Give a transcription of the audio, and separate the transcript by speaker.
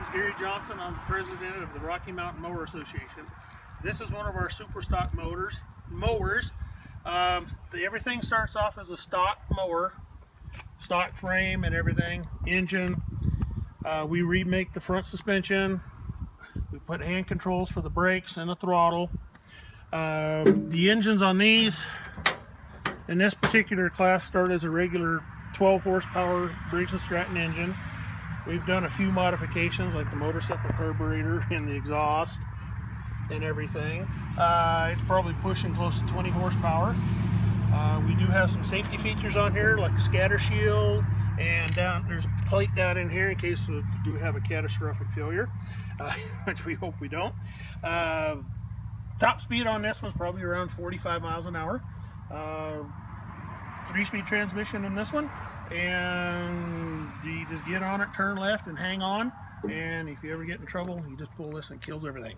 Speaker 1: is Gary Johnson. I'm the president of the Rocky Mountain Mower Association. This is one of our super stock mowers. Everything starts off as a stock mower, stock frame and everything, engine. We remake the front suspension. We put hand controls for the brakes and the throttle. The engines on these, in this particular class, start as a regular 12 horsepower Briggs & Stratton engine. We've done a few modifications like the motorcycle carburetor and the exhaust and everything. It's probably pushing close to 20 horsepower. We do have some safety features on here like a scatter shield, and there's a plate down in here in case we do have a catastrophic failure, which we hope we don't. Top speed on this one's probably around 45 miles an hour. 3-speed transmission in this one, and you just get on it, turn left and hang on, and if you ever get in trouble you just pull this and it kills everything.